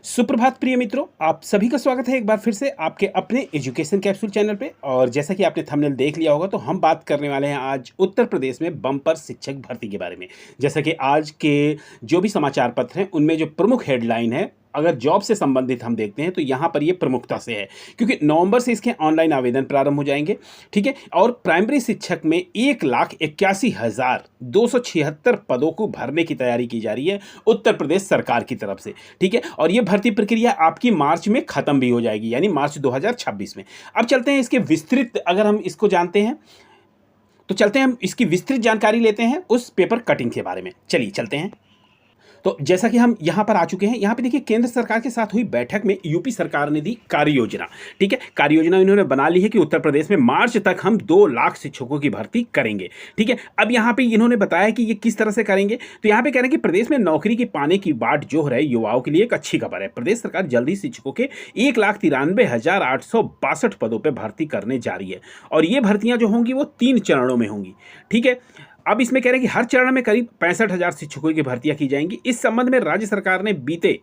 सुप्रभात प्रिय मित्रों, आप सभी का स्वागत है एक बार फिर से आपके अपने एजुकेशन कैप्सूल चैनल पे। और जैसा कि आपने थंबनेल देख लिया होगा, तो हम बात करने वाले हैं आज उत्तर प्रदेश में बम्पर शिक्षक भर्ती के बारे में। जैसा कि आज के जो भी समाचार पत्र हैं उनमें जो प्रमुख हेडलाइन है, अगर जॉब से संबंधित हम देखते हैं तो यहाँ पर ये प्रमुखता से है, क्योंकि नवंबर से इसके ऑनलाइन आवेदन प्रारंभ हो जाएंगे। ठीक है, और प्राइमरी शिक्षक में 1,81,276 पदों को भरने की तैयारी की जा रही है उत्तर प्रदेश सरकार की तरफ से। ठीक है, और ये भर्ती प्रक्रिया आपकी मार्च में खत्म भी हो जाएगी, यानी मार्च 2026 में। अब चलते हैं इसके विस्तृत, अगर हम इसको जानते हैं तो चलते हैं हम इसकी विस्तृत जानकारी लेते हैं उस पेपर कटिंग के बारे में। चलिए चलते हैं। तो जैसा कि हम यहाँ पर आ चुके हैं, यहाँ पे देखिए केंद्र सरकार के साथ हुई बैठक में यूपी सरकार ने दी कार्य योजना। ठीक है, कार्य योजना इन्होंने बना ली है कि उत्तर प्रदेश में मार्च तक हम 2 लाख शिक्षकों की भर्ती करेंगे। ठीक है, अब यहाँ पे इन्होंने बताया कि ये किस तरह से करेंगे। तो यहाँ पे कह रहे हैं कि प्रदेश में नौकरी की पाने की बाट जो है युवाओं के लिए एक अच्छी खबर है। प्रदेश सरकार जल्दी शिक्षकों के 1,93,862 पदों पर भर्ती करने जा रही है, और ये भर्तियां जो होंगी वो 3 चरणों में होंगी। ठीक है, अब इसमें कह रहे हैं कि हर चरण में करीब 65,000 शिक्षकों की भर्तियां की जाएंगी। इस संबंध में राज्य सरकार ने बीते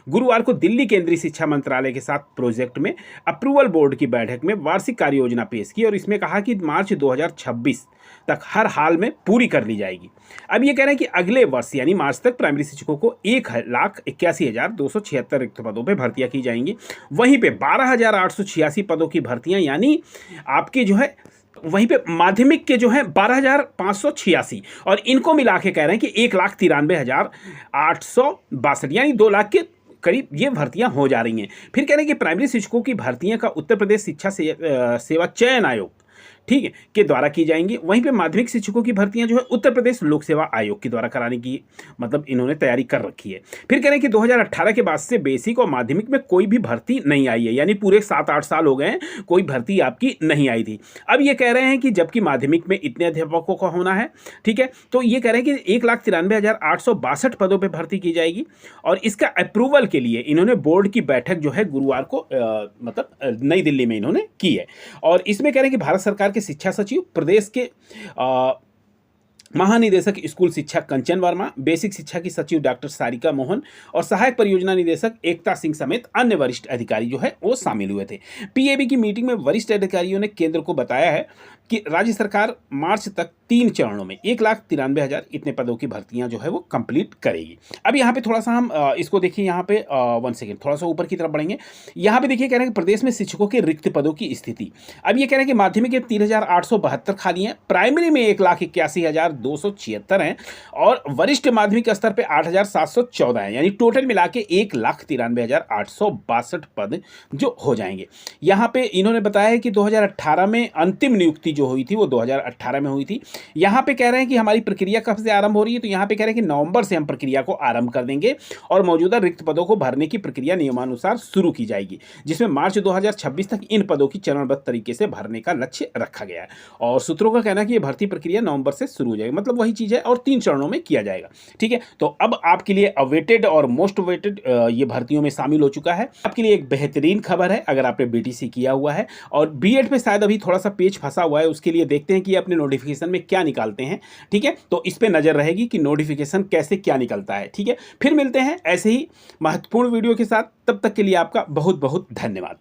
गुरुवार को दिल्ली केंद्रीय शिक्षा मंत्रालय के साथ प्रोजेक्ट में अप्रूवल बोर्ड की बैठक में वार्षिक कार्य योजना पेश की, और इसमें कहा कि मार्च 2026 तक हर हाल में पूरी कर ली जाएगी। अब ये कह रहे हैं कि अगले वर्ष यानी मार्च तक प्राइमरी शिक्षकों को 1,81,276 रिक्त पदों पर भर्तियां की जाएंगी। वहीं पे 12,886 पदों की भर्तियां, यानी आपके जो है वहीं पे माध्यमिक के जो है 12,586, और इनको मिला के कह रहे हैं कि 1,93,862, यानी 2 लाख के करीब ये भर्तियां हो जा रही हैं। फिर कह रहे हैं कि प्राइमरी शिक्षकों की भर्तियां का उत्तर प्रदेश शिक्षा सेवा चयन आयोग, ठीक है, के द्वारा की जाएंगी। वहीं पे माध्यमिक शिक्षकों की भर्तियां जो है उत्तर प्रदेश लोक सेवा आयोग के द्वारा कराने की मतलब इन्होंने तैयारी कर रखी है। फिर कह रहे हैं कि 2018 के बाद से बेसिक और माध्यमिक में कोई भी भर्ती नहीं आई है, यानी पूरे 7-8 साल हो गए हैं कोई भर्ती आपकी नहीं आई थी। अब ये कह रहे हैं कि जबकि माध्यमिक में इतने अध्यापकों का होना है, ठीक है, तो ये कह रहे हैं कि 1,93,862 पदों पर भर्ती की जाएगी। और इसका अप्रूवल के लिए इन्होंने बोर्ड की बैठक जो है गुरुवार को मतलब नई दिल्ली में इन्होंने की है। और इसमें कह रहे हैं कि भारत सरकार के शिक्षा सचिव, प्रदेश के महानिदेशक स्कूल शिक्षा कंचन वर्मा, बेसिक शिक्षा की सचिव डॉक्टर सारिका मोहन और सहायक परियोजना निदेशक एकता सिंह समेत अन्य वरिष्ठ अधिकारी जो है वो शामिल हुए थे। पीएबी की मीटिंग में वरिष्ठ अधिकारियों ने केंद्र को बताया है कि राज्य सरकार मार्च तक 3 चरणों में 1,93,000 इतने पदों की भर्तियां जो है वो कंप्लीट करेगी। अब यहाँ पे थोड़ा सा हम इसको देखिए, यहाँ पे 1 सेकेंड थोड़ा सा ऊपर की तरफ बढ़ेंगे। यहाँ पे देखिए कह रहे हैं कि प्रदेश में शिक्षकों के रिक्त पदों की स्थिति। अब ये कह रहे हैं कि माध्यमिक के 3,872 खाली हैं, प्राइमरी में 1,81,276 हैं, और वरिष्ठ माध्यमिक स्तर पर 8,714 हैं, यानी टोटल मिला के 1,93,862 पद जो हो जाएंगे। यहाँ पे इन्होंने बताया है कि 2018 में अंतिम नियुक्ति जो हुई थी वो 2018 में हुई थी। यहाँ पे कह रहे हैं कि हमारी प्रक्रिया कब से आरंभ हो रही है, तो यहाँ पे कह रहे हैं कि नवंबर से हम प्रक्रिया को आरंभ कर देंगे, और मौजूदा रिक्त पदों को भरने की प्रक्रिया नियमानुसार शुरू की जाएगी, जिसमें मार्च 2026 तक इन पदों की चरणबद्ध तरीके से भरने का लक्ष्य रखा गया है। और सूत्रों का कहना है कि ये भर्ती प्रक्रिया नवंबर से शुरू हो जाएगी, मतलब वही चीज है, और 3 चरणों में किया जाएगा। ठीक है, तो अब आपके लिए अवेटेड और मोस्ट अवेटेड ये भर्तियों में शामिल हो चुका है। आपके लिए एक बेहतरीन खबर है, अगर आपने बीटीसी किया हुआ है और बीएड में शायद अभी थोड़ा सा पेज फंसा हुआ है, उसके लिए देखते हैं कि अपने नोटिफिकेशन में क्या निकालते हैं। ठीक है, तो इस पे नजर रहेगी कि नोटिफिकेशन कैसे क्या निकलता है। ठीक है, फिर मिलते हैं ऐसे ही महत्वपूर्ण वीडियो के साथ, तब तक के लिए आपका बहुत बहुत धन्यवाद।